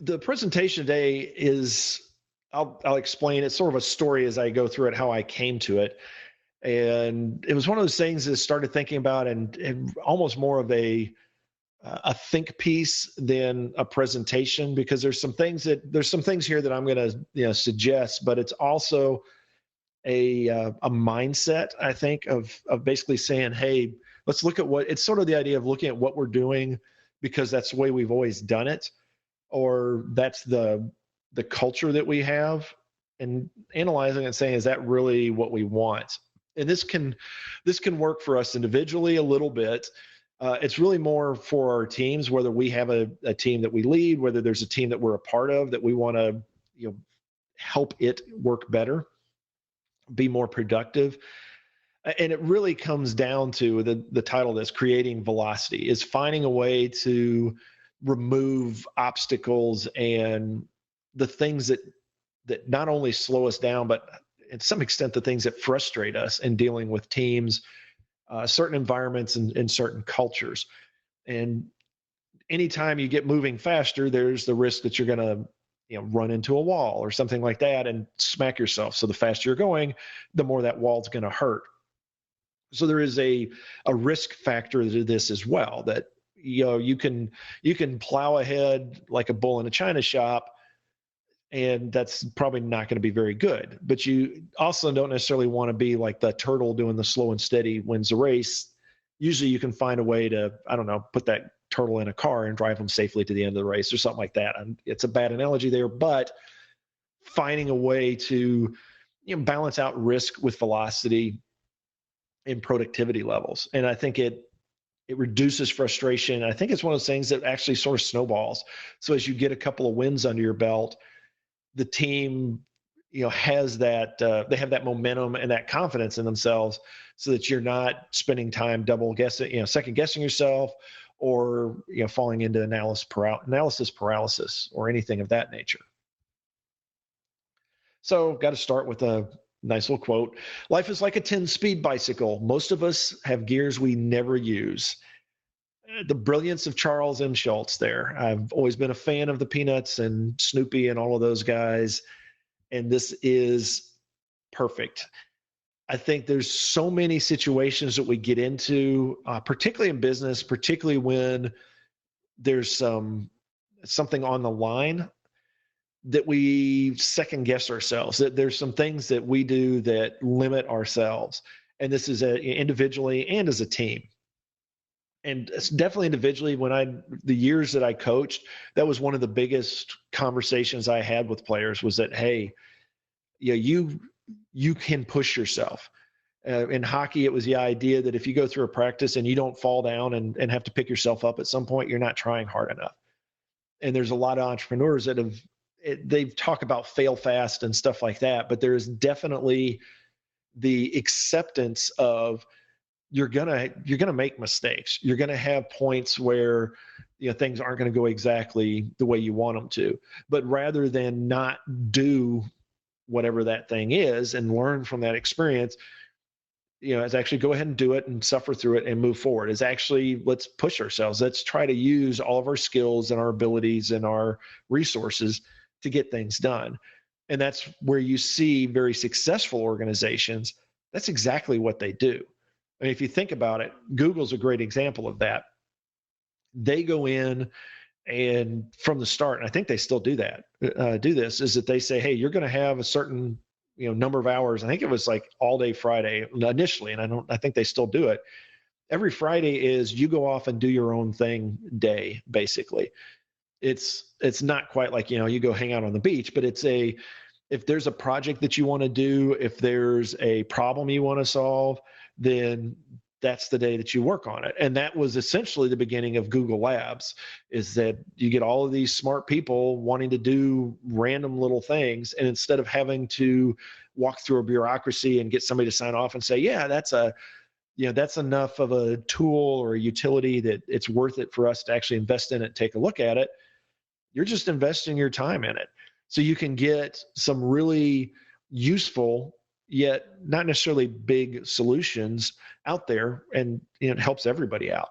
The presentation today is, I'll explain. It's sort of a story as I go through it, how I came to it. And it was one of those things that started thinking about and almost more of a think piece than a presentation, because there's some things here that I'm going to suggest, but it's also a mindset, I think, of basically saying, hey, let's look at what it's sort of the idea of looking at what we're doing because that's the way we've always done it, or that's the culture that we have, and analyzing and saying, is that really what we want? And this can work for us individually a little bit. It's really more for our teams, whether we have a team that we lead, whether there's a team that we're a part of that we want to help it work better, be more productive. And it really comes down to the title of this, creating velocity, is finding a way to remove obstacles and the things that not only slow us down, but to some extent the things that frustrate us in dealing with teams, certain environments and certain cultures. And anytime you get moving faster, there's the risk that you're going to run into a wall or something like that and smack yourself. So the faster you're going, the more that wall's going to hurt. So there is a risk factor to this as well, that you can plow ahead like a bull in a china shop, and that's probably not going to be very good. But you also don't necessarily want to be like the turtle doing the slow and steady wins the race. Usually you can find a way to, I don't know, put that turtle in a car and drive them safely to the end of the race or something like that. And it's a bad analogy there, but finding a way to balance out risk with velocity and productivity levels. And I think it reduces frustration. I think it's one of those things that actually sort of snowballs. So as you get a couple of wins under your belt, the team has that they have that momentum and that confidence in themselves, so that you're not spending time double guessing, second guessing yourself, or falling into analysis paralysis or anything of that nature. So got to start with a nice little quote. Life is like a 10-speed bicycle. Most of us have gears we never use. The brilliance of Charles M. Schultz there. I've always been a fan of the Peanuts and Snoopy and all of those guys, and this is perfect. I think there's so many situations that we get into, particularly in business, particularly when there's something on the line, that we second guess ourselves, that there's some things that we do that limit ourselves. And this is individually and as a team. And it's definitely individually. The years that I coached, that was one of the biggest conversations I had with players, was that, hey, you can push yourself. In hockey, it was the idea that if you go through a practice and you don't fall down and have to pick yourself up at some point, you're not trying hard enough. And there's a lot of entrepreneurs that they talk about fail fast and stuff like that, but there's definitely the acceptance of you're gonna make mistakes. You're gonna have points where things aren't going to go exactly the way you want them to. But rather than not do whatever that thing is and learn from that experience, is actually go ahead and do it and suffer through it and move forward. Is actually, let's push ourselves. Let's try to use all of our skills and our abilities and our resources to get things done. And that's where you see very successful organizations. That's exactly what they do. I mean, if you think about it, Google's a great example of that. They go in and from the start, and I think they still do that, is that they say, hey, you're going to have a certain number of hours. I think it was like all day Friday initially, and I think they still do it. Every Friday is you go off and do your own thing day, basically. It's not quite like, you go hang out on the beach, but if there's a project that you want to do, if there's a problem you want to solve, then that's the day that you work on it. And that was essentially the beginning of Google Labs, is that you get all of these smart people wanting to do random little things. And instead of having to walk through a bureaucracy and get somebody to sign off and say, yeah, that's enough of a tool or a utility that it's worth it for us to actually invest in it, take a look at it. You're just investing your time in it. So you can get some really useful, yet not necessarily big solutions out there, and it helps everybody out.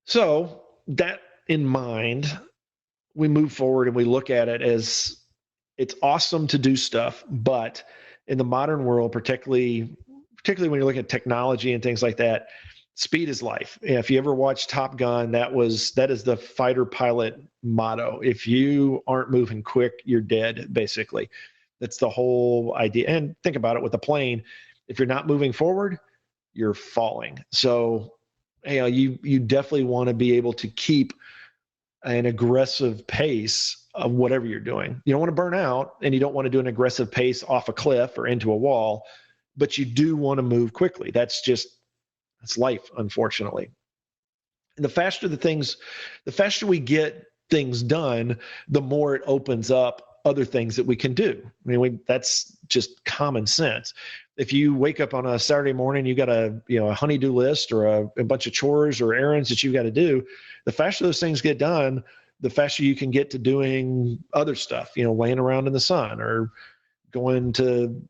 So that in mind, we move forward and we look at it as it's awesome to do stuff, but in the modern world, particularly when you look at technology and things like that, speed is life. If you ever watched Top Gun, that is the fighter pilot motto. If you aren't moving quick, you're dead, basically. That's the whole idea. And think about it with a plane. If you're not moving forward, you're falling. So, you definitely want to be able to keep an aggressive pace of whatever you're doing. You don't want to burn out, and you don't want to do an aggressive pace off a cliff or into a wall, but you do want to move quickly. That's life, unfortunately. And the faster we get things done, the more it opens up other things that we can do. I mean, that's just common sense. If you wake up on a Saturday morning, you got a honey-do list or a bunch of chores or errands that you've got to do, the faster those things get done, the faster you can get to doing other stuff, laying around in the sun or going to,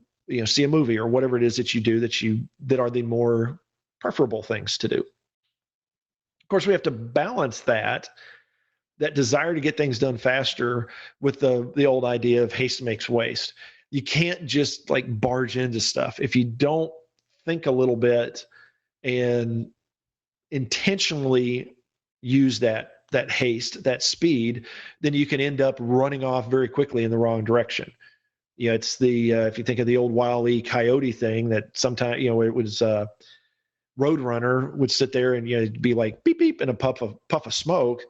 see a movie or whatever it is that you do that are the more preferable things to do. Of course, we have to balance that desire to get things done faster with the old idea of haste makes waste. You can't just like barge into stuff. If you don't think a little bit and intentionally use that haste, that speed, then you can end up running off very quickly in the wrong direction. It's if you think of the old Wile E. Coyote thing, that sometimes, it was Roadrunner would sit there and be like beep beep and a puff of smoke.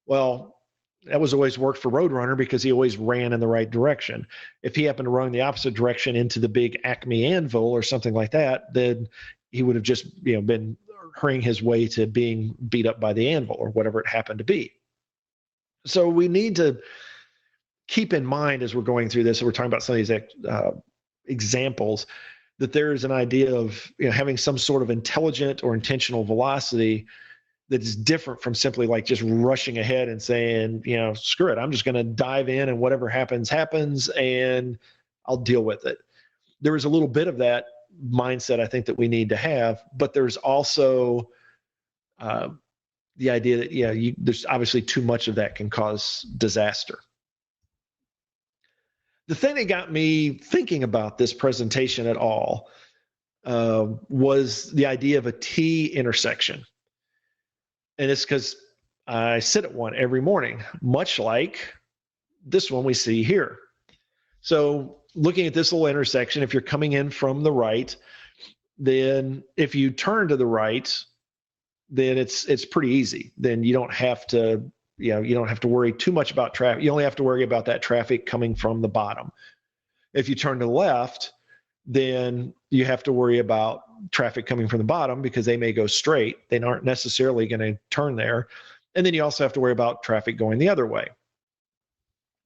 Well, that was always worked for Roadrunner because he always ran in the right direction. If he happened to run the opposite direction into the big Acme anvil or something like that, then he would have just been hurrying his way to being beat up by the anvil or whatever it happened to be. So we need to keep in mind as we're going through this, and we're talking about some of these examples, that there is an idea of having some sort of intelligent or intentional velocity that is different from simply like just rushing ahead and saying, screw it, I'm just going to dive in and whatever happens, and I'll deal with it. There is a little bit of that mindset I think that we need to have, but there's also the idea that there's obviously too much of that can cause disaster. The thing that got me thinking about this presentation at all was the idea of a T-intersection. And it's because I sit at one every morning, much like this one we see here. So looking at this little intersection, if you're coming in from the right, then if you turn to the right, then it's pretty easy. Then you don't have to worry too much about traffic. You only have to worry about that traffic coming from the bottom. If you turn to the left, then you have to worry about traffic coming from the bottom because they may go straight. They aren't necessarily going to turn there. And then you also have to worry about traffic going the other way.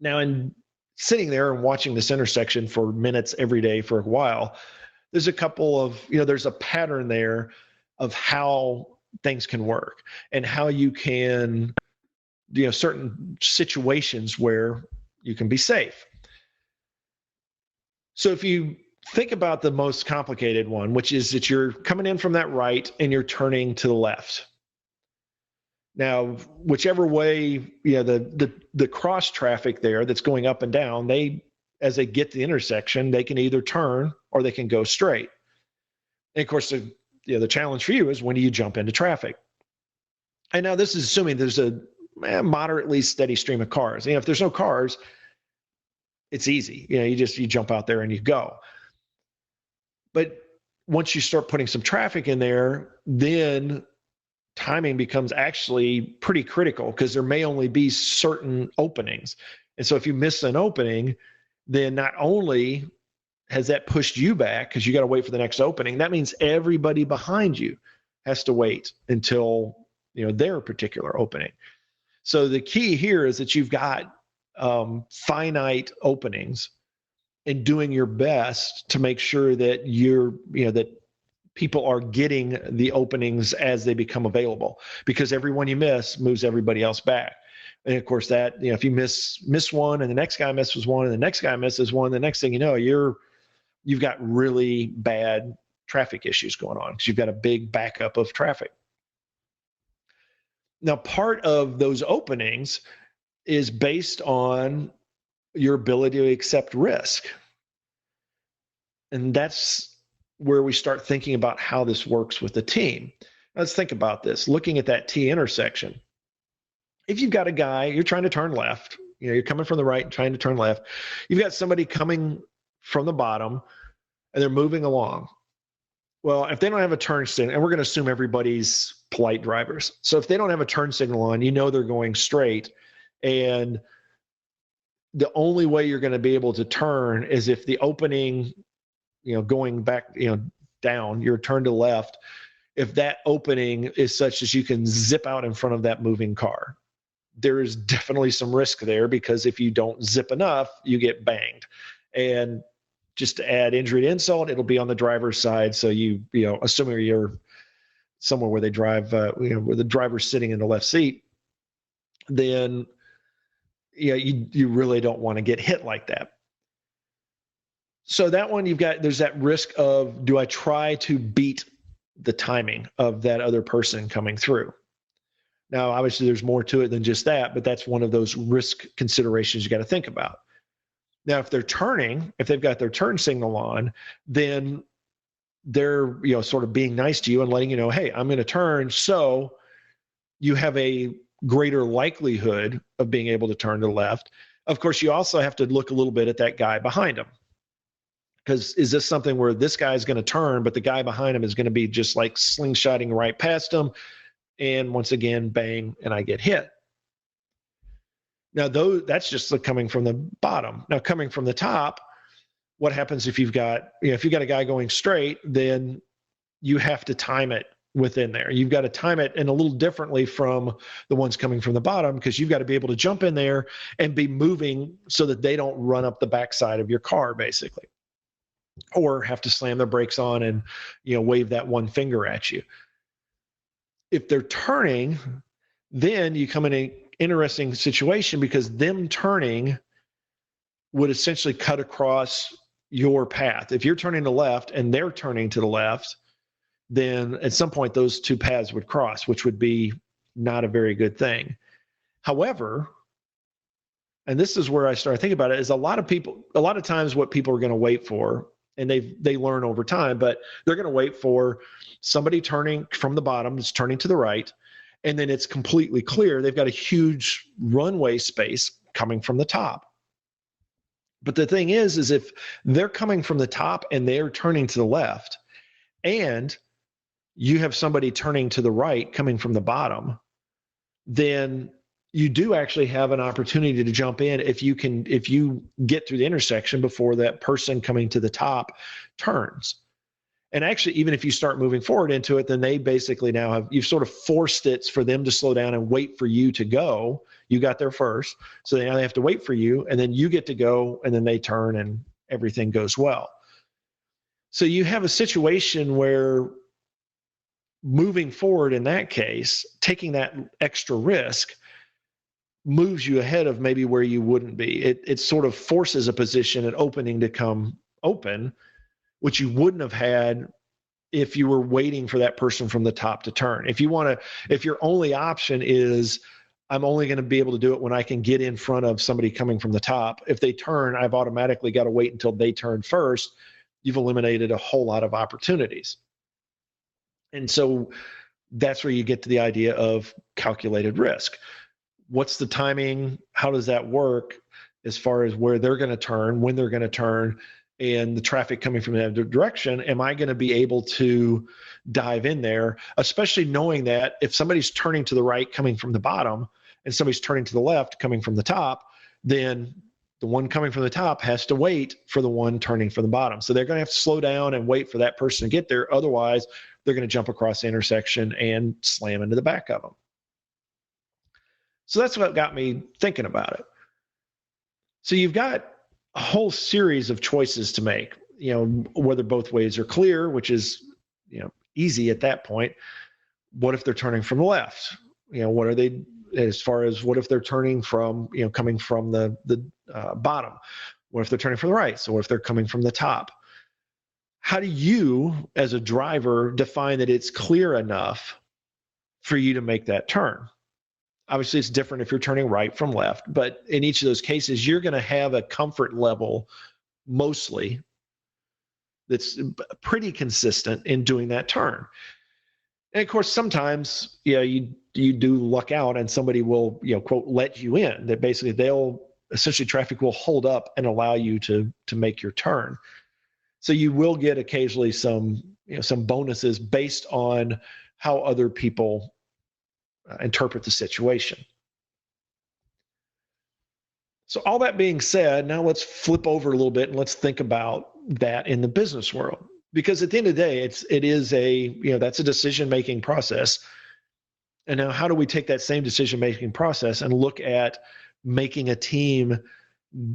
Now, in sitting there and watching this intersection for minutes every day for a while, there's there's a pattern there of how things can work and how you can, certain situations where you can be safe. So if you think about the most complicated one, which is that you're coming in from that right and you're turning to the left. Now, whichever way, the cross traffic there that's going up and down, as they get to the intersection, they can either turn or they can go straight. And of course, the challenge for you is, when do you jump into traffic? And now this is assuming there's a moderately steady stream of cars. If there's no cars, it's easy. You jump out there and you go. But once you start putting some traffic in there, then timing becomes actually pretty critical because there may only be certain openings. And so if you miss an opening, then not only has that pushed you back because you got to wait for the next opening, that means everybody behind you has to wait until their particular opening. So the key here is that you've got finite openings, and doing your best to make sure that that people are getting the openings as they become available, because every one you miss moves everybody else back. And of course that, if you miss one and the next guy misses one and the next guy misses one, the next thing you know, you've got really bad traffic issues going on because you've got a big backup of traffic. Now, part of those openings is based on your ability to accept risk. And that's where we start thinking about how this works with the team. Let's think about this. Looking at that T intersection. If you've got a guy, you're trying to turn left, you're coming from the right and trying to turn left. You've got somebody coming from the bottom and they're moving along. Well, if they don't have a turn signal, and we're going to assume everybody's polite drivers. So if they don't have a turn signal on, they're going straight. And the only way you're going to be able to turn is if the opening, going back, down, your turn to left, if that opening is such that you can zip out in front of that moving car. There is definitely some risk there, because if you don't zip enough, you get banged. And just to add injury to insult, it'll be on the driver's side. So assuming you're somewhere where they drive, where the driver's sitting in the left seat, then you really don't want to get hit like that. So that one, there's that risk of, do I try to beat the timing of that other person coming through? Now, obviously, there's more to it than just that, but that's one of those risk considerations you got to think about. Now, if they're turning, if they've got their turn signal on, then they're sort of being nice to you and letting you know, hey, I'm going to turn, so you have a greater likelihood of being able to turn to the left. Of course, you also have to look a little bit at that guy behind him, because is this something where this guy's going to turn, but the guy behind him is going to be just like slingshotting right past him, and once again, bang, and I get hit. Now, that's just coming from the bottom. Now, coming from the top, what happens if you've got a guy going straight? Then you have to time it within there. You've got to time it in a little differently from the ones coming from the bottom, because you've got to be able to jump in there and be moving so that they don't run up the backside of your car, basically, or have to slam their brakes on and wave that one finger at you. If they're turning, then you come in an interesting situation, because them turning would essentially cut across your path. If you're turning to the left and they're turning to the left, then at some point those two paths would cross, which would be not a very good thing. However, and this is where I started thinking about it, is a lot of times what people are going to wait for, and they learn over time, but they're going to wait for somebody turning from the bottom that's turning to the right, and then it's completely clear. They've got a huge runway space coming from the top. But the thing is if they're coming from the top and they're turning to the left, and you have somebody turning to the right coming from the bottom, then you do actually have an opportunity to jump in if you get through the intersection before that person coming to the top turns. And actually, even if you start moving forward into it, then they basically now you've sort of forced it for them to slow down and wait for you to go. You got there first, so now they have to wait for you, and then you get to go, and then they turn, and everything goes well. So you have a situation where moving forward in that case, taking that extra risk moves you ahead of maybe where you wouldn't be. It sort of forces a position, an opening to come open, which you wouldn't have had if you were waiting for that person from the top to turn. If your only option is, I'm only going to be able to do it when I can get in front of somebody coming from the top. If they turn, I've automatically got to wait until they turn first. You've eliminated a whole lot of opportunities. And so that's where you get to the idea of calculated risk. What's the timing? How does that work as far as where they're going to turn, when they're going to turn, and the traffic coming from the other direction? Am I going to be able to dive in there, especially knowing that if somebody's turning to the right coming from the bottom and somebody's turning to the left coming from the top, then the one coming from the top has to wait for the one turning from the bottom. So they're going to have to slow down and wait for that person to get there. Otherwise, they're going to jump across the intersection and slam into the back of them. So that's what got me thinking about it. So you've got a whole series of choices to make, whether both ways are clear, which is, easy at that point. What if they're turning from the left? What are they, as far as what if they're turning from, coming from the bottom? What if they're turning from the right? So what if they're coming from the top? How do you, as a driver, define that it's clear enough for you to make that turn? Obviously, it's different if you're turning right from left, but in each of those cases, you're going to have a comfort level mostly that's pretty consistent in doing that turn. And of course, sometimes, you do luck out and somebody will, quote, let you in. That basically essentially traffic will hold up and allow you to make your turn. So you will get occasionally some bonuses based on how other people interpret the situation. So all that being said, now let's flip over a little bit and let's think about that in the business world. Because at the end of the day, it is that's a decision-making process. And now how do we take that same decision-making process and look at making a team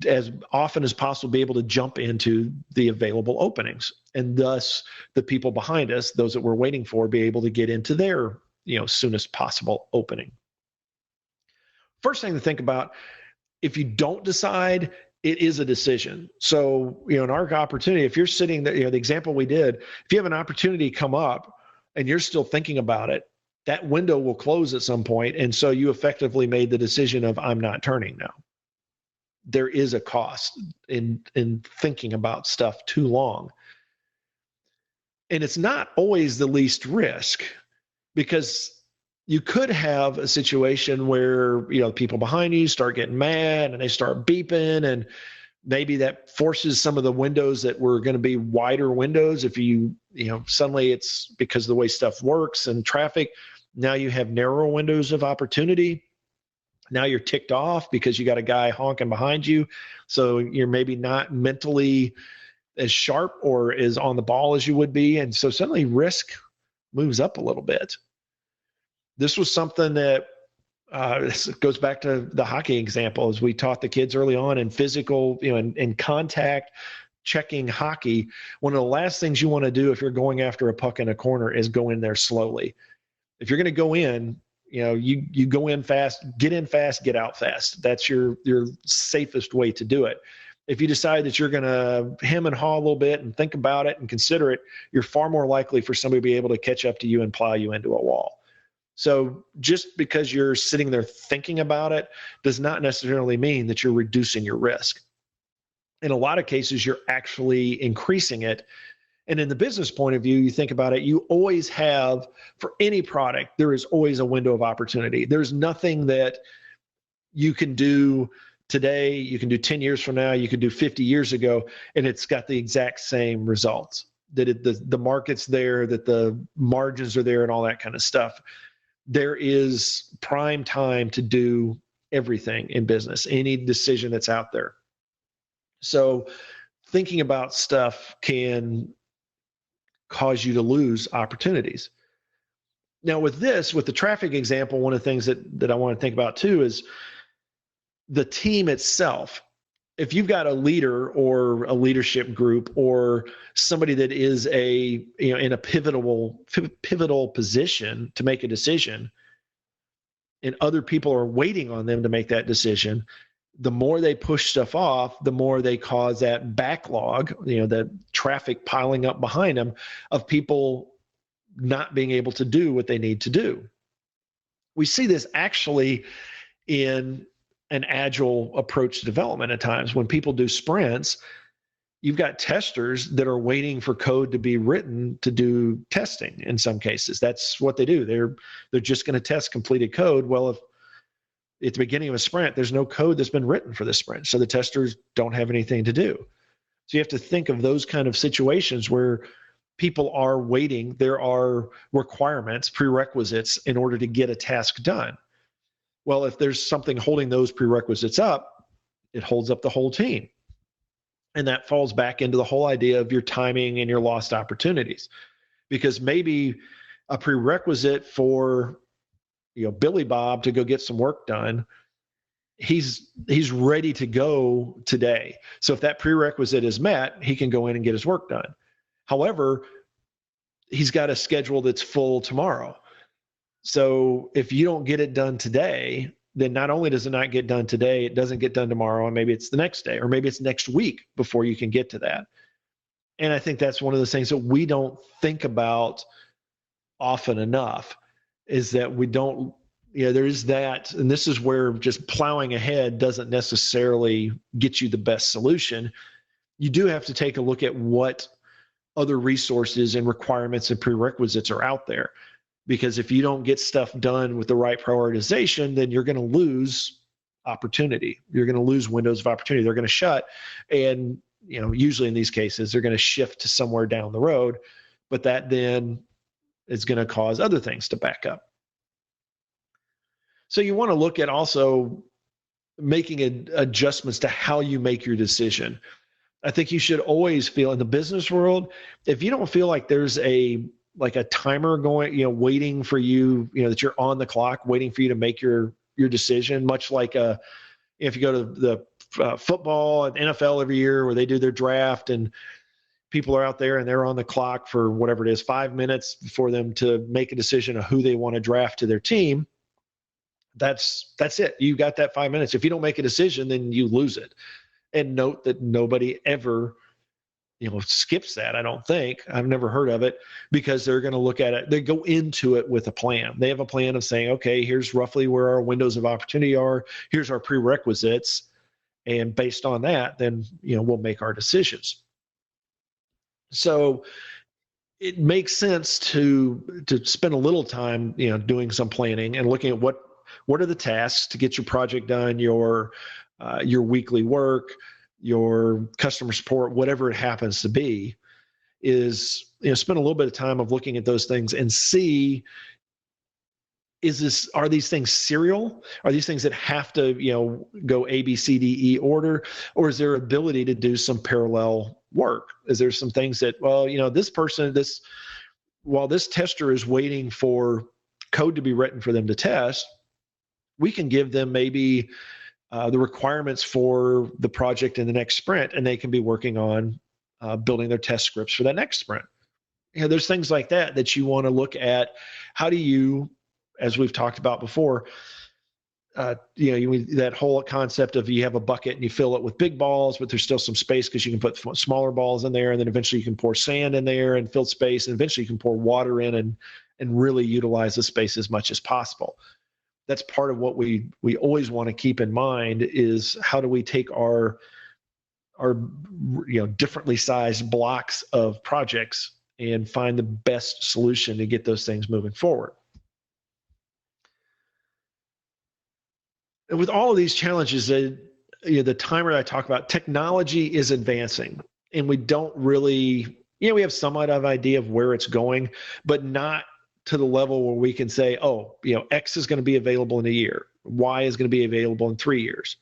as often as possible be able to jump into the available openings, and thus the people behind us, those that we're waiting for, be able to get into their soonest possible opening. First thing to think about, if you don't decide, it is a decision. So, in our opportunity, if you're sitting there, the example we did, if you have an opportunity come up and you're still thinking about it, that window will close at some point. And so you effectively made the decision of, I'm not turning now. There is a cost in thinking about stuff too long. And it's not always the least risk, because you could have a situation where, people behind you start getting mad and they start beeping, and maybe that forces some of the windows that were going to be wider windows. If suddenly it's because of the way stuff works and traffic, now you have narrower windows of opportunity. Now you're ticked off because you got a guy honking behind you. So you're maybe not mentally as sharp or as on the ball as you would be. And so suddenly risk moves up a little bit. This was something that this goes back to the hockey example, as we taught the kids early on in physical, in contact checking hockey. One of the last things you want to do if you're going after a puck in a corner is go in there slowly. If you're going to go in, you go in fast, get out fast. That's your safest way to do it. If you decide that you're going to hem and haw a little bit and think about it and consider it, you're far more likely for somebody to be able to catch up to you and plow you into a wall. So just because you're sitting there thinking about it does not necessarily mean that you're reducing your risk. In a lot of cases, you're actually increasing it. And in the business point of view, you think about it, you always have, for any product, there is always a window of opportunity. There's nothing that you can do today, you can do 10 years from now, you can do 50 years ago, and it's got the exact same results. That the market's there, that the margins are there, and all that kind of stuff. There is prime time to do everything in business, any decision that's out there. So thinking about stuff can cause you to lose opportunities. Now with the traffic example, one of the things that I want to think about too is the team itself. If you've got a leader or a leadership group or somebody that is in a pivotal position to make a decision, and other people are waiting on them to make that decision, the more they push stuff off, the more they cause that backlog, the traffic piling up behind them of people not being able to do what they need to do. We see this actually in an agile approach to development at times. When people do sprints, you've got testers that are waiting for code to be written to do testing. In some cases, that's what they do. They're just going to test completed code. Well, if at the beginning of a sprint, there's no code that's been written for the sprint, so the testers don't have anything to do. So you have to think of those kind of situations where people are waiting. There are requirements, prerequisites in order to get a task done. Well, if there's something holding those prerequisites up, it holds up the whole team. And that falls back into the whole idea of your timing and your lost opportunities. Because maybe a prerequisite for Billy Bob to go get some work done, he's ready to go today. So if that prerequisite is met, he can go in and get his work done. However, he's got a schedule that's full tomorrow. So if you don't get it done today, then not only does it not get done today, it doesn't get done tomorrow, and maybe it's the next day, or maybe it's next week before you can get to that. And I think that's one of those things that we don't think about often enough, is that we don't there is that. And this is where just plowing ahead doesn't necessarily get you the best solution. You do have to take a look at what other resources and requirements and prerequisites are out there. Because if you don't get stuff done with the right prioritization, then you're going to lose opportunity. You're going to lose windows of opportunity. They're going to shut. And, usually in these cases, they're going to shift to somewhere down the road. But that then is going to cause other things to back up. So you want to look at also making adjustments to how you make your decision. I think you should always feel in the business world, if you don't feel like there's a timer going, waiting for you, that you're on the clock, waiting for you to make your decision, much like if you go to the football and NFL every year where they do their draft and people are out there and they're on the clock for whatever it is, 5 minutes for them to make a decision of who they want to draft to their team. That's it. You got that 5 minutes. If you don't make a decision, then you lose it. And note that nobody ever skips that. I don't think. I've never heard of it, because they're going to look at it. They go into it with a plan. They have a plan of saying, okay, here's roughly where our windows of opportunity are. Here's our prerequisites. And based on that, then, we'll make our decisions. So it makes sense to spend a little time, doing some planning and looking at what are the tasks to get your project done, your weekly work, your customer support, whatever it happens to be, is, spend a little bit of time of looking at those things and see, are these things serial? Are these things that have to, go A, B, C, D, E order? Or is there ability to do some parallel work? Is there some things that, while this tester is waiting for code to be written for them to test, we can give them maybe the requirements for the project in the next sprint, and they can be working on building their test scripts for that next sprint. There's things like that you want to look at. How do you, as we've talked about before, that whole concept of you have a bucket and you fill it with big balls, but there's still some space because you can put smaller balls in there, and then eventually you can pour sand in there and fill space, and eventually you can pour water in and really utilize the space as much as possible. That's part of what we always want to keep in mind, is how do we take our differently sized blocks of projects and find the best solution to get those things moving forward. And with all of these challenges, the timer I talk about, technology is advancing, and we don't really, we have somewhat of an idea of where it's going, but not to the level where we can say, X is going to be available in a year, Y is going to be available in 3 years.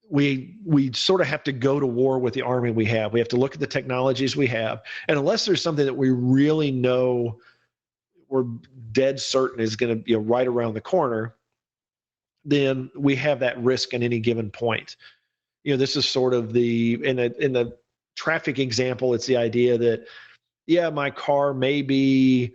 We sort of have to go to war with the army we have. We have to look at the technologies we have. And unless there's something that we really know we're dead certain is going to be right around the corner, then we have that risk at any given point. This is sort of in the traffic example, it's the idea that, my car may be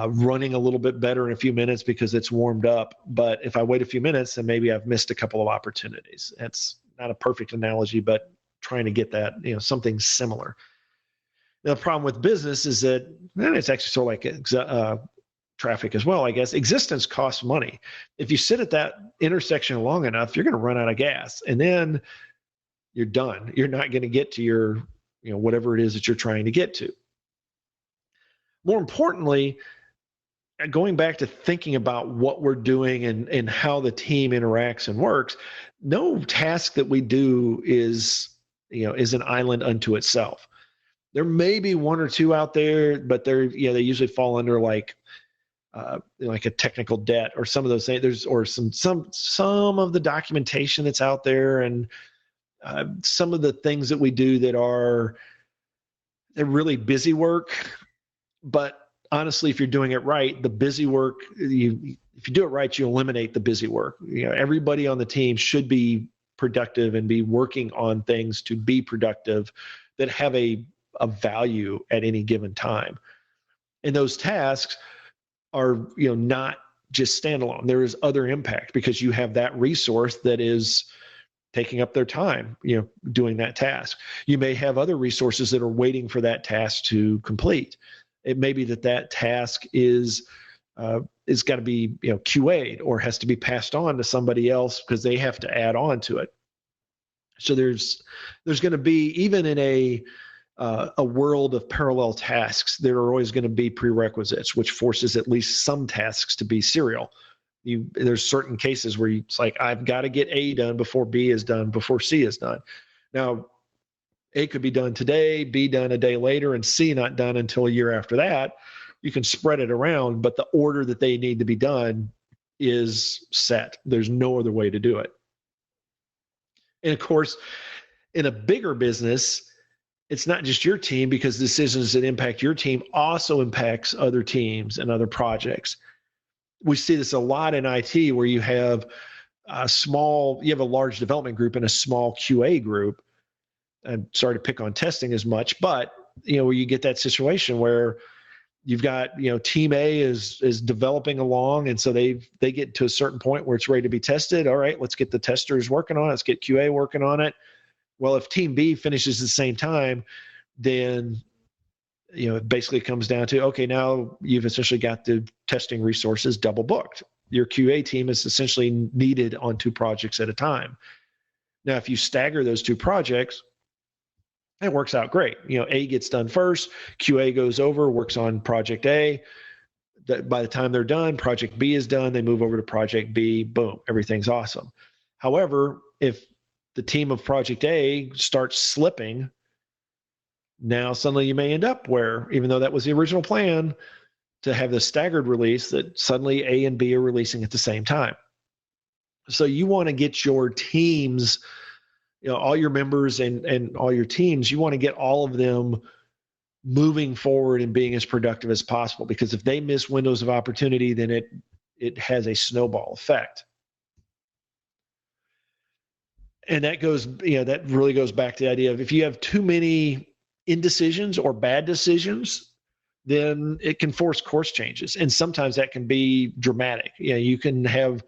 running a little bit better in a few minutes because it's warmed up. But if I wait a few minutes, then maybe I've missed a couple of opportunities. That's not a perfect analogy, but trying to get that, something similar. Now, the problem with business is that, and it's actually sort of like traffic as well, I guess. Existence costs money. If you sit at that intersection long enough, you're going to run out of gas, and then you're done. You're not going to get to your, whatever it is that you're trying to get to. More importantly, going back to thinking about what we're doing and how the team interacts and works, no task that we do is an island unto itself. There may be one or two out there, but they usually fall under like a technical debt or some of those things. Or some of the documentation that's out there, and some of the things that we do that they're really busy work. But honestly, if you're doing it right, the busy work, if you do it right, you eliminate the busy work. Everybody on the team should be productive and be working on things to be productive that have a value at any given time. And those tasks are, not just standalone. There is other impact because you have that resource that is taking up their time, doing that task. You may have other resources that are waiting for that task to complete. It may be that task is is got to be QA'd or has to be passed on to somebody else because they have to add on to it. So there's going to be, even in a world of parallel tasks, there are always going to be prerequisites, which forces at least some tasks to be serial. There's certain cases where it's like, I've got to get A done before B is done, before C is done. Now, A could be done today, B done a day later, and C not done until a year after that. You can spread it around, but the order that they need to be done is set. There's no other way to do it. And of course, in a bigger business, it's not just your team, because decisions that impact your team also impacts other teams and other projects. We see this a lot in IT, where you have a large development group and a small QA group. I'm sorry to pick on testing as much, but where you get that situation where you've got, team A is developing along, and so they get to a certain point where it's ready to be tested. All right, let's get the testers working on it. Let's get QA working on it. Well, if team B finishes at the same time, then it basically comes down to, okay, now you've essentially got the testing resources double booked. Your QA team is essentially needed on 2 projects at a time. Now, if you stagger those 2 projects, it works out great. A gets done first, QA goes over, works on project A. By the time they're done, project B is done, they move over to project B, boom, everything's awesome. However, if the team of project A starts slipping, now suddenly you may end up where, even though that was the original plan to have the staggered release, that suddenly A and B are releasing at the same time. So you want to get your teams, all your members and all your teams, you want to get all of them moving forward and being as productive as possible, because if they miss windows of opportunity, then it has a snowball effect. And that really goes back to the idea of, if you have too many indecisions or bad decisions, then it can force course changes. And sometimes that can be dramatic. You can have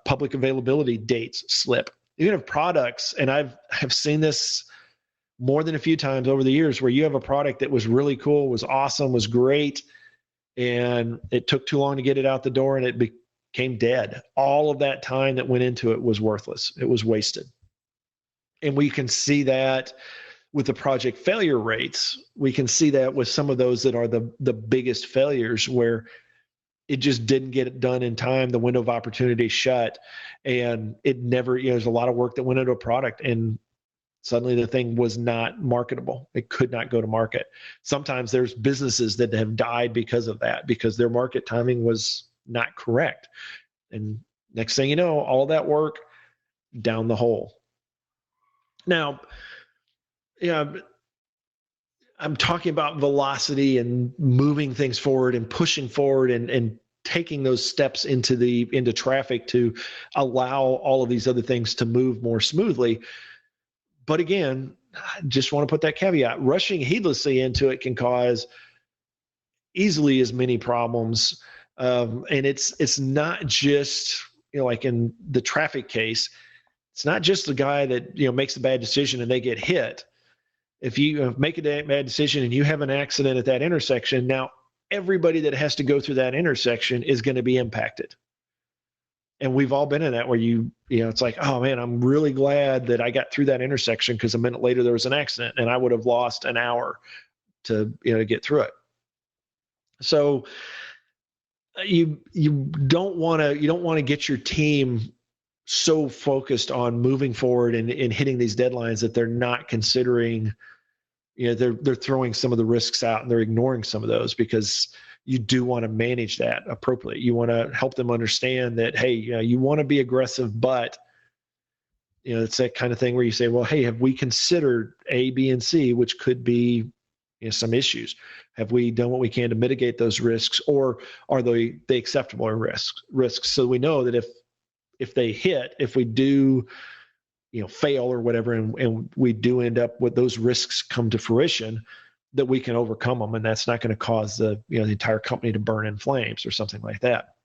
public availability dates slip. You can have products, and I've seen this more than a few times over the years, where you have a product that was really cool, was awesome, was great, and it took too long to get it out the door, and it became dead. All of that time that went into it was worthless. It was wasted. And we can see that with the project failure rates. We can see that with some of those that are the biggest failures, where it just didn't get it done in time. The window of opportunity shut, and it never, there's a lot of work that went into a product, and suddenly the thing was not marketable. It could not go to market. Sometimes there's businesses that have died because of that, because their market timing was not correct. And next thing you know, all that work down the hole. Now, I'm talking about velocity and moving things forward and pushing forward and taking those steps into traffic to allow all of these other things to move more smoothly. But again, I just want to put that caveat. Rushing heedlessly into it can cause easily as many problems. And it's not just, like in the traffic case, it's not just the guy that, makes a bad decision and they get hit. If you make a bad decision and you have an accident at that intersection, now everybody that has to go through that intersection is going to be impacted. And we've all been in that, where it's like, oh man, I'm really glad that I got through that intersection, because a minute later there was an accident and I would have lost an hour to get through it. So you don't want to get your team so focused on moving forward and hitting these deadlines that they're not considering, they're throwing some of the risks out and they're ignoring some of those, because you do want to manage that appropriately. You want to help them understand that, hey, you want to be aggressive, but it's that kind of thing where you say, well, hey, have we considered A, B, and C, which could be some issues? Have we done what we can to mitigate those risks, or are they acceptable risks? So we know that if we do, fail or whatever, and we do end up with those risks come to fruition, that we can overcome them, and that's not going to cause the entire company to burn in flames or something like that.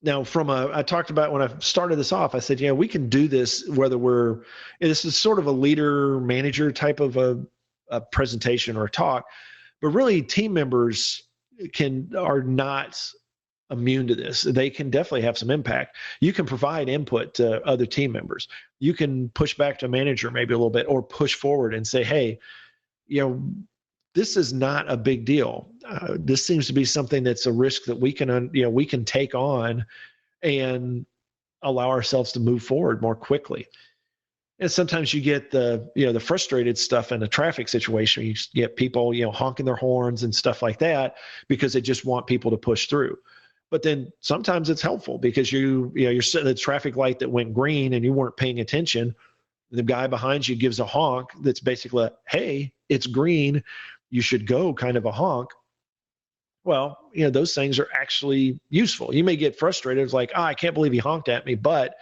Now, I talked about, when I started this off, I said, we can do this whether this is sort of a leader manager type of a presentation or a talk, but really team members, are not immune to this. They can definitely have some impact. You can provide input to other team members. You can push back to a manager maybe a little bit, or push forward and say, hey, this is not a big deal. This seems to be something that's a risk that we can take on and allow ourselves to move forward more quickly. And sometimes you get the frustrated stuff in a traffic situation. You get people, honking their horns and stuff like that because they just want people to push through. But then sometimes it's helpful because you're sitting at the traffic light that went green and you weren't paying attention. The guy behind you gives a honk that's basically, hey, it's green, you should go, kind of a honk. Well, those things are actually useful. You may get frustrated. It's like, I can't believe he honked at me. But at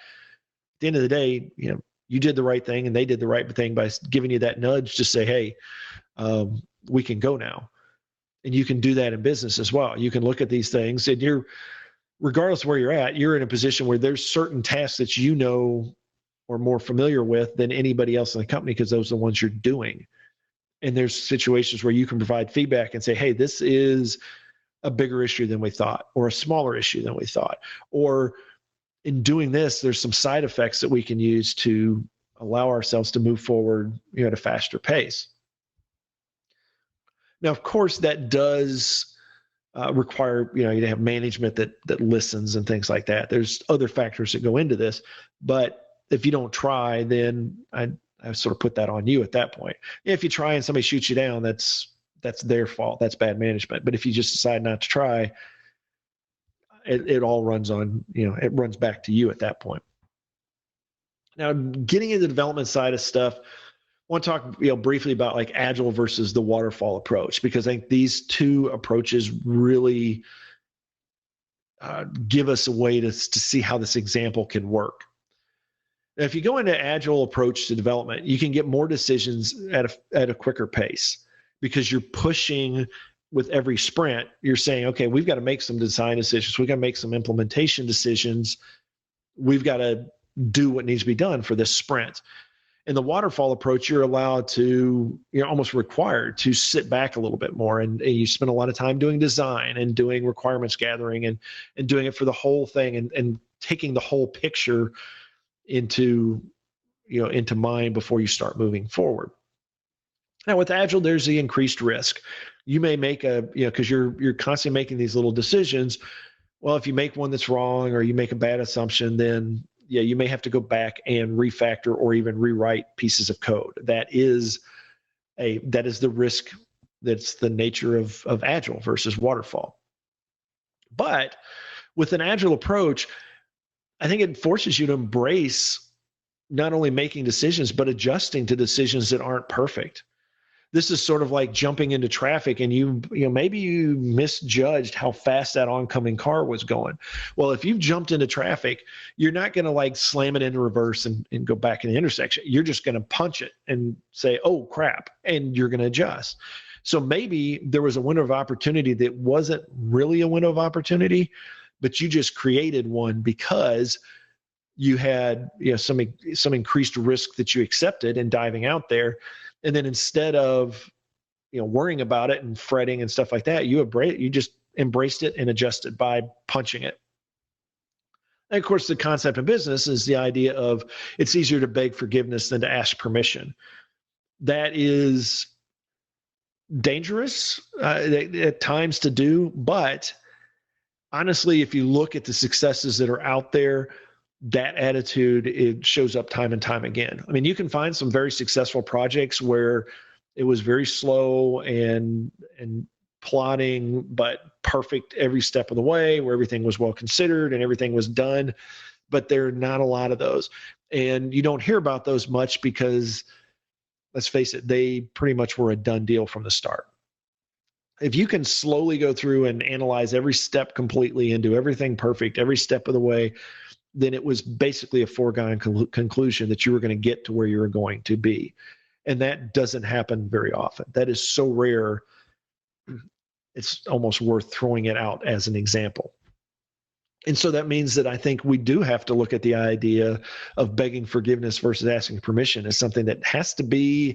the end of the day, you did the right thing and they did the right thing by giving you that nudge to say, hey, we can go now. And you can do that in business as well. You can look at these things and regardless of where you're at, you're in a position where there's certain tasks that or more familiar with than anybody else in the company because those are the ones you're doing. And there's situations where you can provide feedback and say, hey, this is a bigger issue than we thought, or a smaller issue than we thought. Or in doing this, there's some side effects that we can use to allow ourselves to move forward, at a faster pace. Now, of course, that does require, you to have management that listens and things like that. There's other factors that go into this, but if you don't try, then I sort of put that on you at that point. If you try and somebody shoots you down, that's their fault. That's bad management. But if you just decide not to try, it all runs on, it runs back to you at that point. Now, getting into the development side of stuff, I want to talk briefly about like Agile versus the Waterfall approach, because I think these two approaches really give us a way to see how this example can work. Now, if you go into Agile approach to development, you can get more decisions at a quicker pace because you're pushing with every sprint. You're saying, okay, we've got to make some design decisions. We've got to make some implementation decisions. We've got to do what needs to be done for this sprint. In the waterfall approach, you're allowed to, almost required to sit back a little bit more, and you spend a lot of time doing design and doing requirements gathering and doing it for the whole thing and taking the whole picture into mind before you start moving forward. Now with Agile, there's the increased risk. You may make because you're constantly making these little decisions. Well, if you make one that's wrong or you make a bad assumption, then you may have to go back and refactor or even rewrite pieces of code. That is the risk. That's the nature of Agile versus Waterfall. But with an Agile approach, I think it forces you to embrace not only making decisions, but adjusting to decisions that aren't perfect. This is sort of like jumping into traffic and maybe you misjudged how fast that oncoming car was going. Well, if you've jumped into traffic, you're not going to like slam it into reverse and go back in the intersection. You're just going to punch it and say, oh crap, and you're going to adjust. So maybe there was a window of opportunity that wasn't really a window of opportunity, but you just created one because you had some increased risk that you accepted in diving out there. And then instead of worrying about it and fretting and stuff like that, you just embraced it and adjusted by punching it. And of course, the concept of business is the idea of it's easier to beg forgiveness than to ask permission. That is dangerous at times to do, but honestly, if you look at the successes that are out there, that attitude, it shows up time and time again. I mean, you can find some very successful projects where it was very slow and plotting, but perfect every step of the way, where everything was well considered and everything was done. But there are not a lot of those. And you don't hear about those much because, let's face it, they pretty much were a done deal from the start. If you can slowly go through and analyze every step completely and do everything perfect every step of the way, then it was basically a foregone conclusion that you were going to get to where you were going to be. And that doesn't happen very often. That is so rare, it's almost worth throwing it out as an example. And so that means that I think we do have to look at the idea of begging forgiveness versus asking permission as something that it has to be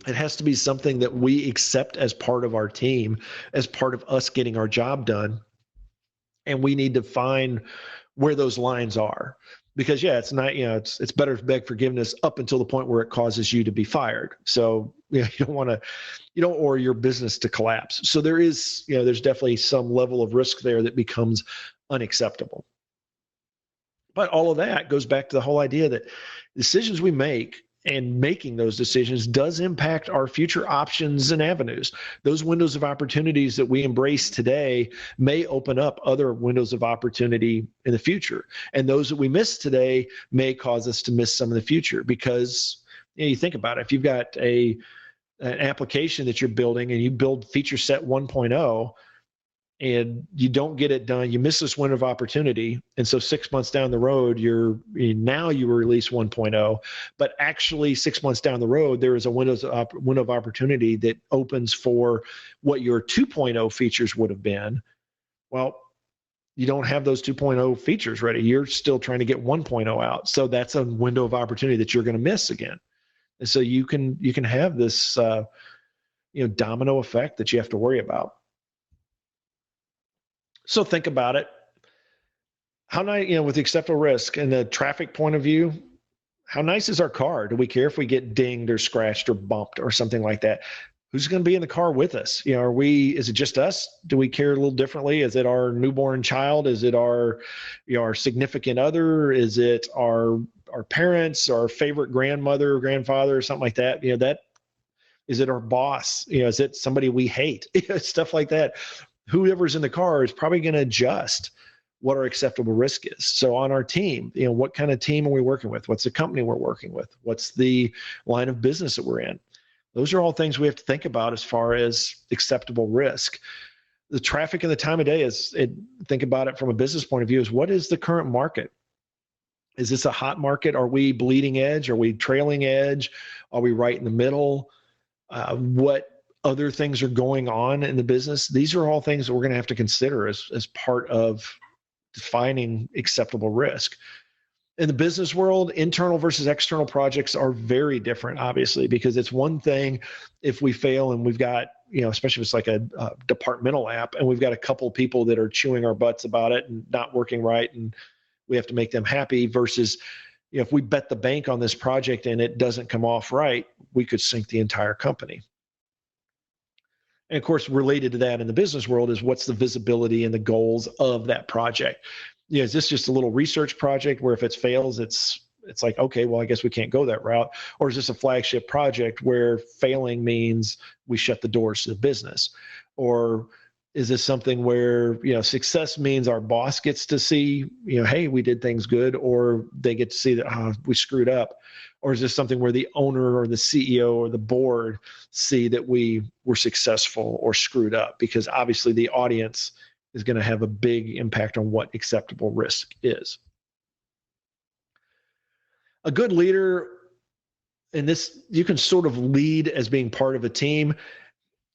something that we accept as part of our team, as part of us getting our job done. And we need to find where those lines are. Because it's not, it's better to beg forgiveness up until the point where it causes you to be fired. So you don't want to, or your business to collapse. So there's definitely some level of risk there that becomes unacceptable. But all of that goes back to the whole idea that decisions we make and making those decisions does impact our future options and avenues. Those windows of opportunities that we embrace today may open up other windows of opportunity in the future. And those that we miss today may cause us to miss some in the future because you think about it. If you've got an application that you're building and you build feature set 1.0, and you don't get it done, you miss this window of opportunity. And so 6 months down the road, now you release 1.0, but actually 6 months down the road, there is a window of opportunity that opens for what your 2.0 features would have been. Well, you don't have those 2.0 features ready. You're still trying to get 1.0 out. So that's a window of opportunity that you're going to miss again. And so you can have this domino effect that you have to worry about. So think about it. How nice, with the acceptable risk and the traffic point of view, how nice is our car? Do we care if we get dinged or scratched or bumped or something like that? Who's going to be in the car with us? Is it just us? Do we care a little differently? Is it our newborn child? Is it our significant other? Is it our parents, our favorite grandmother or grandfather or something like that? Is it our boss? Is it somebody we hate? Stuff like that. Whoever's in the car is probably going to adjust what our acceptable risk is. So on our team, what kind of team are we working with? What's the company we're working with? What's the line of business that we're in? Those are all things we have to think about as far as acceptable risk. The traffic and the time of day think about it from a business point of view, is what is the current market? Is this a hot market? Are we bleeding edge? Are we trailing edge? Are we right in the middle? What other things are going on in the business? These are all things that we're going to have to consider as part of defining acceptable risk. In the business world, internal versus external projects are very different, obviously, because it's one thing if we fail and we've got, especially if it's like a departmental app and we've got a couple of people that are chewing our butts about it and not working right, and we have to make them happy, versus if we bet the bank on this project and it doesn't come off right, we could sink the entire company. And of course, related to that in the business world is what's the visibility and the goals of that project? Is this just a little research project where if it fails, it's like, okay, well, I guess we can't go that route? Or is this a flagship project where failing means we shut the doors to the business? Or is this something where, success means our boss gets to see, hey, we did things good, or they get to see that we screwed up? Or is this something where the owner or the CEO or the board see that we were successful or screwed up? Because obviously the audience is going to have a big impact on what acceptable risk is. A good leader, and this, you can sort of lead as being part of a team.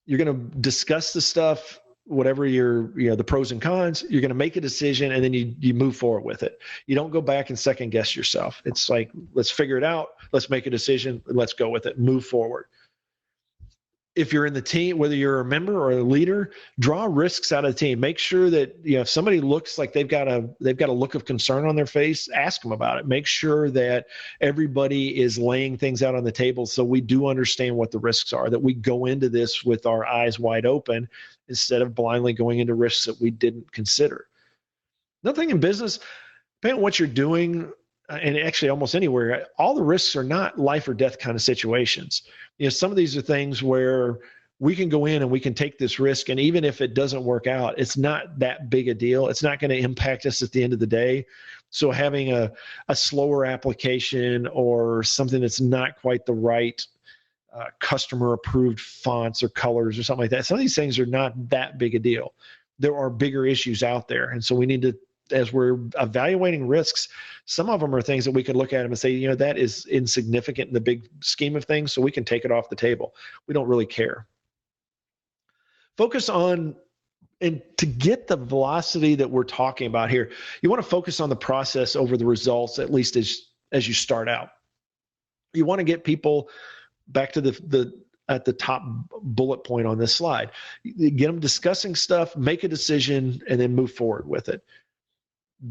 You're going to discuss the stuff, whatever the pros and cons. You're going to make a decision, and then you move forward with it. You don't go back and second guess yourself. It's like, let's figure it out. Let's make a decision. Let's go with it. Move forward. If you're in the team, whether you're a member or a leader, draw risks out of the team. Make sure that if somebody looks like they've got a look of concern on their face, ask them about it. Make sure that everybody is laying things out on the table so we do understand what the risks are, that we go into this with our eyes wide open instead of blindly going into risks that we didn't consider. Nothing in business, depending on what you're doing, and actually almost anywhere, all the risks are not life or death kind of situations. Some of these are things where we can go in and we can take this risk, and even if it doesn't work out, it's not that big a deal. It's not going to impact us at the end of the day. So having a slower application or something that's not quite the right customer approved fonts or colors or something like that, some of these things are not that big a deal. There are bigger issues out there. And so we need to, as we're evaluating risks, some of them are things that we could look at them and say, that is insignificant in the big scheme of things, so we can take it off the table. We don't really care. Focus on And to get the velocity that we're talking about here, you want to focus on the process over the results, at least as you start out. You want to get people back to the at the top bullet point on this slide. Get them discussing stuff, make a decision, and then move forward with it.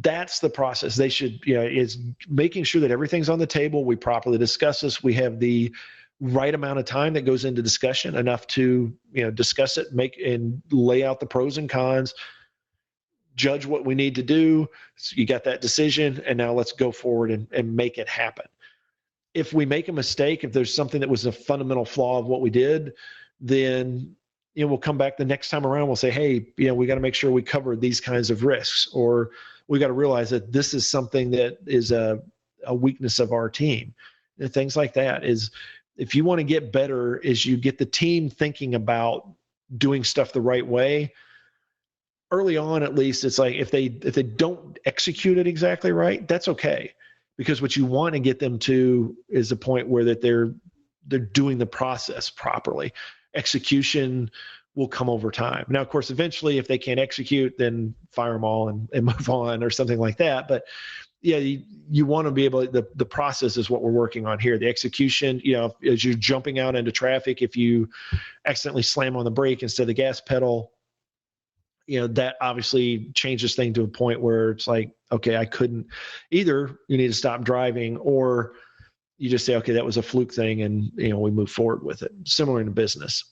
That's the process. They should, is making sure that everything's on the table. We properly discuss this. We have the right amount of time that goes into discussion, enough to, discuss it, make and lay out the pros and cons, judge what we need to do. So you got that decision, and now let's go forward and make it happen. If we make a mistake, if there's something that was a fundamental flaw of what we did, then we'll come back the next time around. We'll say, hey, we got to make sure we cover these kinds of risks, or we got to realize that this is something that is a weakness of our team. And things like that is, if you want to get better, is you get the team thinking about doing stuff the right way. Early on, at least, it's like if they don't execute it exactly right, that's okay. Because what you want to get them to is a point where that they're doing the process properly. Execution will come over time. Now, of course, eventually, if they can't execute, then fire them all and move on or something like that. But yeah, you want to be able to, the process is what we're working on here. The execution, as you're jumping out into traffic, if you accidentally slam on the brake instead of the gas pedal, that obviously changes things to a point where it's like, okay, I couldn't. Either you need to stop driving, or you just say, okay, that was a fluke thing, and we move forward with it. Similar in business.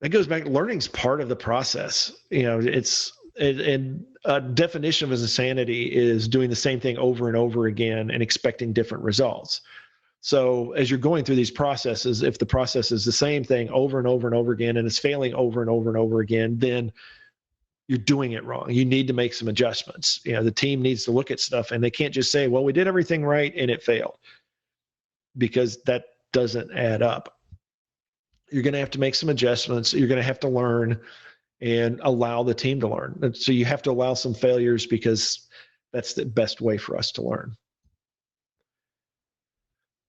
That goes back. Learning's part of the process. And a definition of insanity is doing the same thing over and over again and expecting different results. So as you're going through these processes, if the process is the same thing over and over and over again, and it's failing over and over and over again, then you're doing it wrong. You need to make some adjustments. The team needs to look at stuff, and they can't just say, well, we did everything right and it failed, because that doesn't add up. You're going to have to make some adjustments. You're going to have to learn and allow the team to learn. And so you have to allow some failures, because that's the best way for us to learn.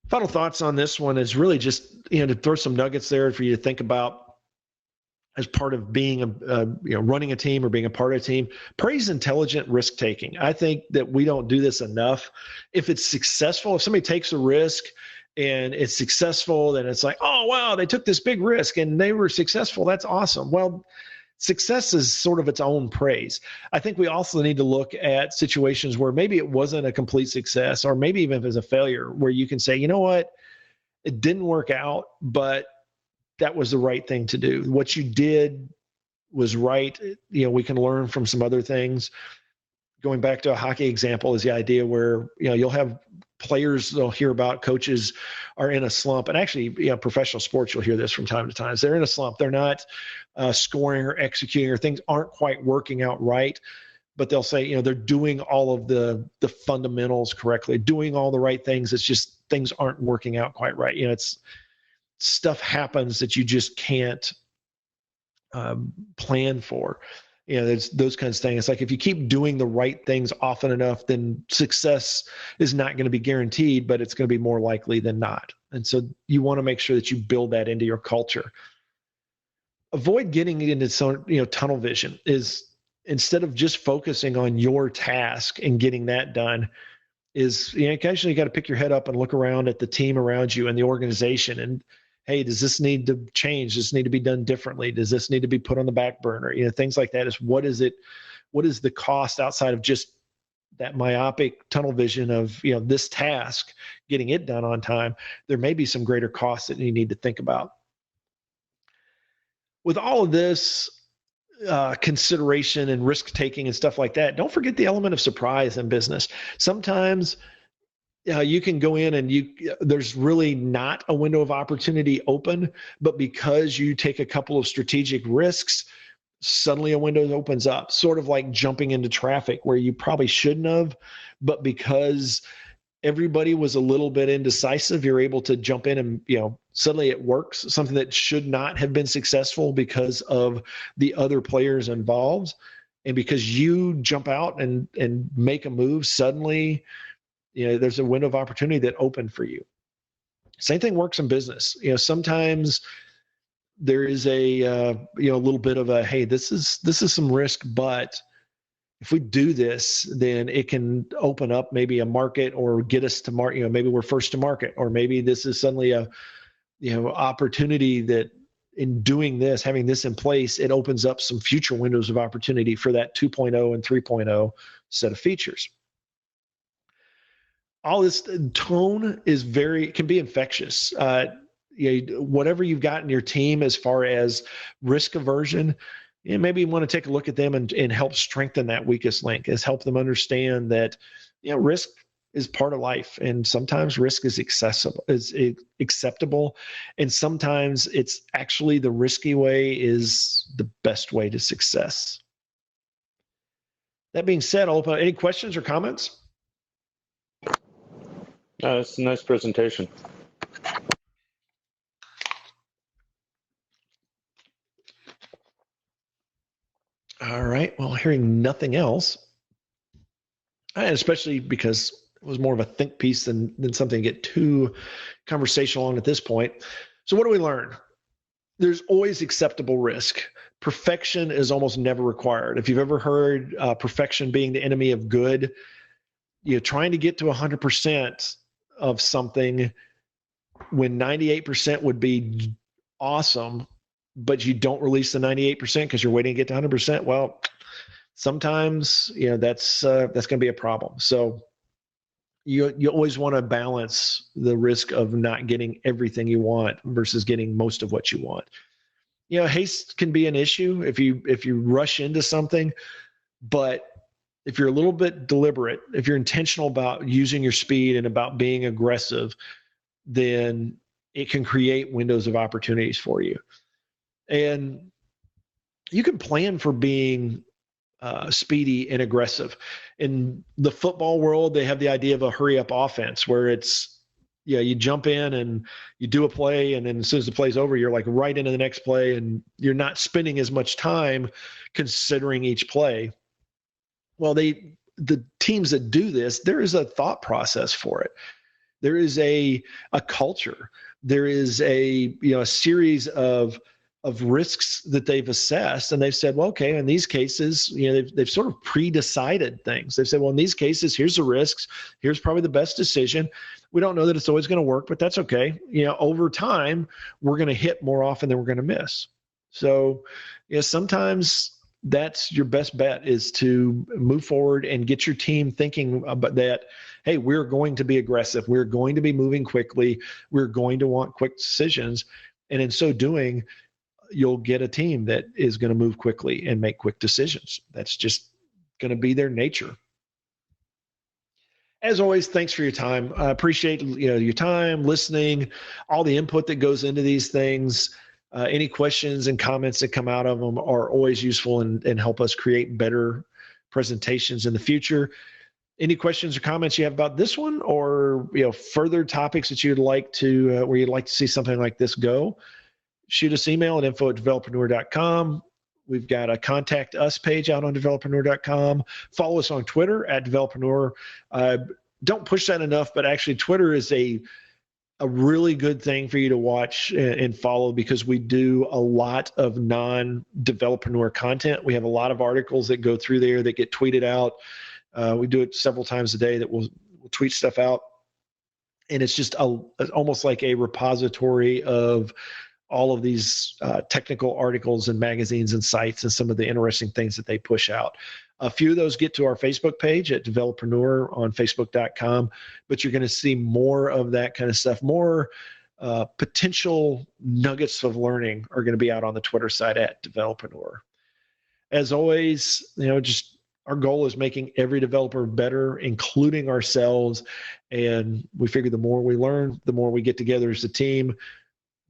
Final thoughts on this one is really just, to throw some nuggets there for you to think about as part of being running a team or being a part of a team. Praise intelligent risk taking. I think that we don't do this enough. If it's successful, if somebody takes a risk and it's successful, then it's like, oh, wow, they took this big risk and they were successful. That's awesome. Well, success is sort of its own praise. I think we also need to look at situations where maybe it wasn't a complete success, or maybe even if it's a failure, where you can say, you know what, it didn't work out, but that was the right thing to do. What you did was right. We can learn from some other things. Going back to a hockey example is the idea where, you'll have players, they'll hear about coaches are in a slump. And actually, professional sports, you'll hear this from time to time. So they're in a slump. They're not scoring or executing, or things aren't quite working out right. But they'll say, they're doing all of the fundamentals correctly, doing all the right things. It's just things aren't working out quite right. It's stuff happens that you just can't plan for. There's those kinds of things. It's like, if you keep doing the right things often enough, then success is not going to be guaranteed, but it's going to be more likely than not. And so you want to make sure that you build that into your culture. Avoid getting into some, tunnel vision. Is, instead of just focusing on your task and getting that done, is, occasionally you got to pick your head up and look around at the team around you and the organization, and, hey, does this need to change? Does this need to be done differently? Does this need to be put on the back burner? Things like that. Is, what is the cost outside of just that myopic tunnel vision of, this task, getting it done on time? There may be some greater costs that you need to think about. With all of this consideration and risk taking and stuff like that, don't forget the element of surprise in business. Sometimes you can go in and there's really not a window of opportunity open, but because you take a couple of strategic risks, suddenly a window opens up, sort of like jumping into traffic where you probably shouldn't have, but because everybody was a little bit indecisive, you're able to jump in and, suddenly it works, something that should not have been successful because of the other players involved. And because you jump out and make a move, suddenly, there's a window of opportunity that opened for you. Same thing works in business. Sometimes there is a little bit of a, hey, this is some risk, but if we do this, then it can open up maybe a market or get us to market. Maybe we're first to market, or maybe this is suddenly a opportunity that in doing this, having this in place, it opens up some future windows of opportunity for that 2.0 and 3.0 set of features. All this tone can be infectious. Whatever you've got in your team as far as risk aversion, maybe you want to take a look at them and help strengthen that weakest link, is help them understand that risk is part of life, and sometimes risk is acceptable, and sometimes it's actually the risky way is the best way to success. That being said, I'll open any questions or comments. That's a nice presentation. All right. Well, hearing nothing else, and especially because it was more of a think piece than something to get too conversational on at this point. So what do we learn? There's always acceptable risk. Perfection is almost never required. If you've ever heard perfection being the enemy of good, trying to get to 100% of something when 98% would be awesome, but you don't release the 98% because you're waiting to get to 100%. Well, sometimes, that's going to be a problem. So you always want to balance the risk of not getting everything you want versus getting most of what you want. Haste can be an issue if you rush into something, but if you're a little bit deliberate, if you're intentional about using your speed and about being aggressive, then it can create windows of opportunities for you. And you can plan for being speedy and aggressive. In the football world, they have the idea of a hurry up offense where it's, you jump in and you do a play, and then as soon as the play's over, you're like right into the next play, and you're not spending as much time considering each play. Well, the teams that do this, there is a thought process for it. There is a culture. There is a series of risks that they've assessed, and they've said, well, okay, in these cases, they've sort of pre-decided things. They've said, well, in these cases, here's the risks. Here's probably the best decision. We don't know that it's always going to work, but that's okay. Over time, we're going to hit more often than we're going to miss. So, sometimes that's your best bet, is to move forward and get your team thinking about that. Hey, we're going to be aggressive. We're going to be moving quickly. We're going to want quick decisions. And in so doing, you'll get a team that is going to move quickly and make quick decisions. That's just going to be their nature. As always, thanks for your time. I appreciate your time, listening, all the input that goes into these things. Any questions and comments that come out of them are always useful and help us create better presentations in the future. Any questions or comments you have about this one, or further topics that you'd like to where you'd like to see something like this go, shoot us email at info@developerpreneur.com. We've got a contact us page out on developerpreneur.com. Follow us on Twitter at developerpreneur. Don't push that enough, but actually Twitter is a really good thing for you to watch and follow, because we do a lot of non-developerpreneur content. We have a lot of articles that go through there that get tweeted out. We do it several times a day that we'll tweet stuff out. And it's just almost like a repository of all of these technical articles and magazines and sites and some of the interesting things that they push out. A few of those get to our Facebook page at Developerpreneur on Facebook.com, but you're going to see more of that kind of stuff. More potential nuggets of learning are going to be out on the Twitter side at Developerpreneur. As always, just our goal is making every developer better, including ourselves. And we figure the more we learn, the more we get together as a team,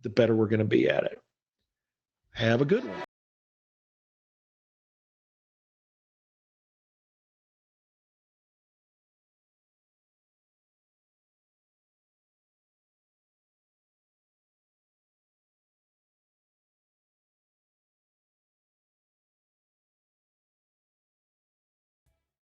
the better we're going to be at it. Have a good one.